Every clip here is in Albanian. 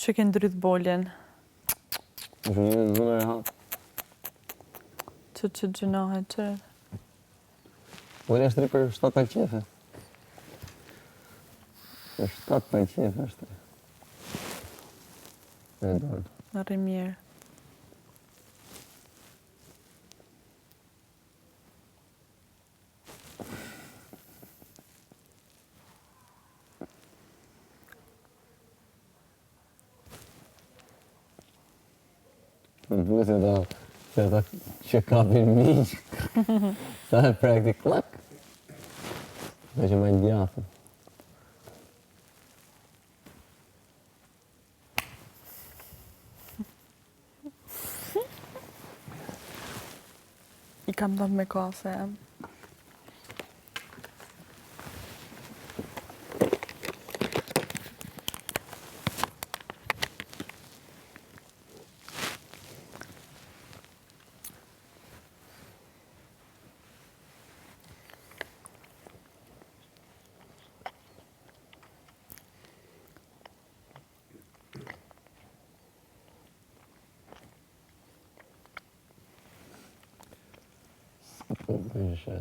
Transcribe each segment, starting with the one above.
Që ke ndryth boljen? Zhënë e rehat. Që gjënohet, që? Bolja është për 7 qefe. Për 7 qefe është. E dorë. Në rri mirë. Më duke se ata që kapin miqë, sa e praktik klak. Dhe që majnë djathën. I kam dhëmë me kafe. Po, bëjshë.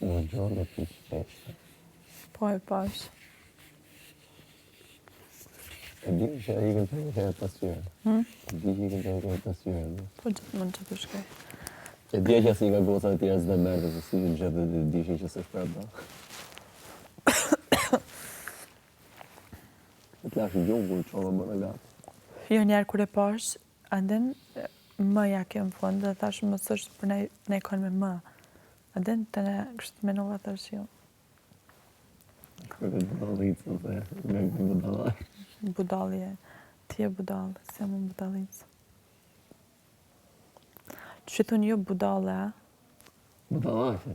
Më gjorë dhe pishpeshtë. Po e pash. E di që i kënë të e pasyre. E di që i kënë të e pasyre. Po gjithë mund që të shkej. E di që asë i ka goca e tjera s'de mërë, se si në gjithë dhe dishin që se shpreba. E t'lash në gjumë kur qova më në gatë. Jo njerë kur e pash, anden më ja ke në fund dhe thash më sështë për ne kanë me më. Anden të ne kështë menova thash jo. Kërë budallicë, dhe me budalaj. Budalje, ti e budalë, se më budallicë. Që thunë jo budale, a? Budalajë?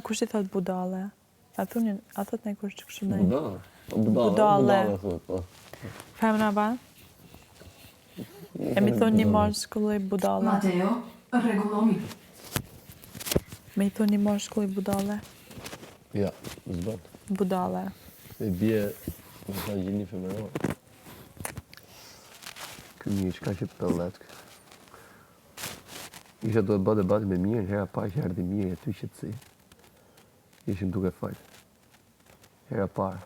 Kush i thot budale? A thot ne kush që kështë nej? Budale thot, po. Femna ba? E mi thonë një marë shkulloj budale. Mateo, rregullomi. Me i thonë një marë shkulloj budale. Ja, zbët. Budale. Se bje, në ta gjini femeror. Këmi qka që pëllet kështë. Isha do e bë debati me mirë, hera pa që erdi mirë e ty qëtësi. Ishim duke falë. Hera parë.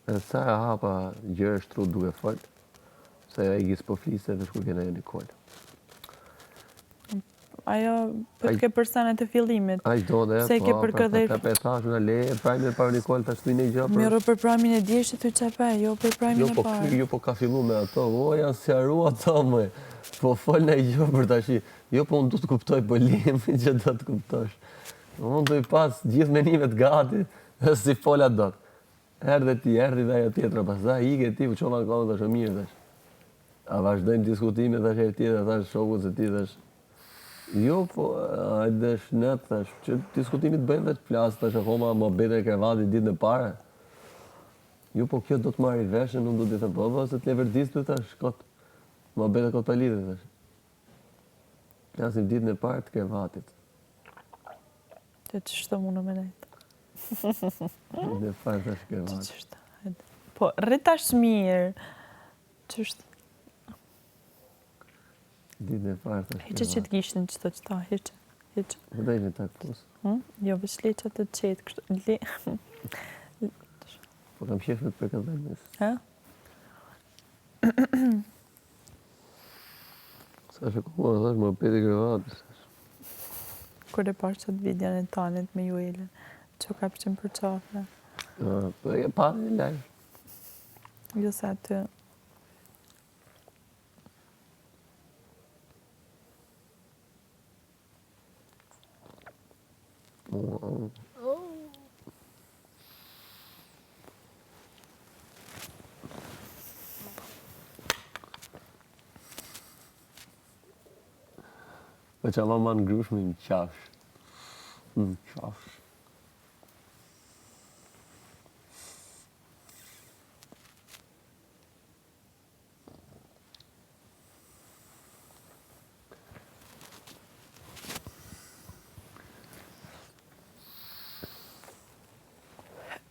Edhe sa e hapa gjërë shtrut duke falë, se e gjisë po fliste dhe shku kene e Nikol. Ajo për të ke përsanet e fillimit. Aq do dhe, Se ke për këtë ta pe thash në le, prajme për Nikol, ta shtu i një gjë për... Miro për pramin e djeshtë ty qape, jo për pramin e parë. Jo po ka fillu me ato, o janë si arru ato më. Po fol në gjë për tashi. Jo po unë du të kuptoj polimin që do të kuptosh. Unë do i pas gjithë menimet gati, dhe si fola do të. Erdhe ti, erdi dhe ajo tjetra, pas da ike ti, u qova në kohë të shëmirë dhe. A vazhdojmë diskutime dhe herë tjetra, thash shokut se ti dhe. Jo, po, hajde shnet, thash, që diskutimit bëjmë dhe të flasë, thash, akoma më bete e krevati ditë në pare. Jo, po, kjo do të marri veshën, unë do të të bëbë, se të leverdis të thash, kot, më bete kot palidhe, thash. Flasim ditë në pare të krevatit. Të që shtë më në menajtë. Ditë në pare thash Që krevatit. shtë, hajde. Po, rritash mirë. Që shtë. Ditë në pare thash Heqe që të gishtin që të qëta, heqe. Heqe. Më dajnë të akus. Jo, vësh leqa të qetë, kështë. Po kam shefët për këtë dhe Ha? Sa që kuma, thash, më peti krevatit. Kur e parë që të videon e tanit me ju Elen, që ka pëqim për qafe. Po e pa në live. Jo sa aty. Po që ama ma në grushme në qafsh. Qafsh.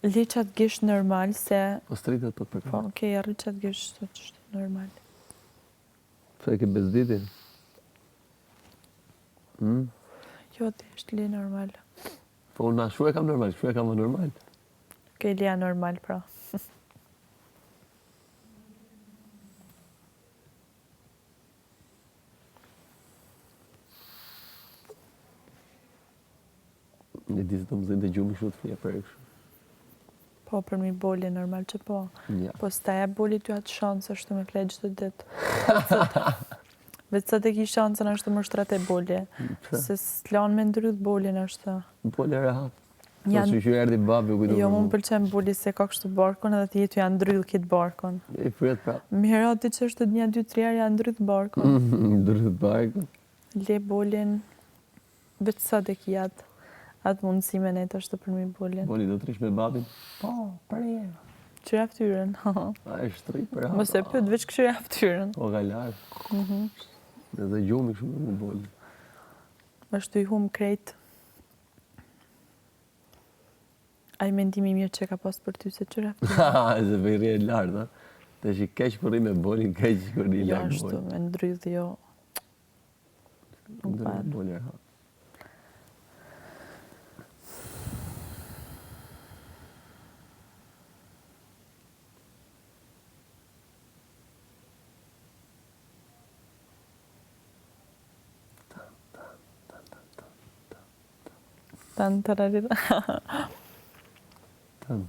Leqat gisht normal se... Po stritet po të Po, përkëmë. okej, arritqat gisht të është normal. Pse e ke bezditin? Jo, të është li normal. Po unë shu e kam normal, shu e kam normal. Okej, lija normal, pra. Në disë të më zëjnë të gjumë shu të fja për e kështu. Po, për mi boli, normal që po. Ja. Po, staja boli ty atë shansë është të me fleq të ditë. Vetë sa të ki shansën është të më shtrate boli. Se s'lan me ndrydh bolin është. Boli e rehat. Po Janë- që erdi babi u kujdo Jo, për mu mu. më pëlqen boli se ka kështu barkon edhe ti jetu janë ndrydh kitë barkon. E fryet prap. Mirë, ati që është të dnja 2-3 herë janë ndrydh barkon. Ndrydh barkën. Le bolin, vetë sa të ki atë mundësi me nejtë është të përmi bolin. Boli do të rish me babin? Po, për e. Qyra ftyrën. A e shtri për hapa. Mos e pyet, veç këshyra ftyrën. O ka larë. Edhe gjumi kështu me boli. është i hum krejt. Ai mendimi mirë që ka pas për ty se qyra ftyrën. Ha, se për i rje lartë, ha. Të shi keq për i me bolin, keq për i Jo, lartë ashtu, boli. me ndrydh, jo. Nuk Ndrydh pa. boli e ha. Tan tararira. Tan.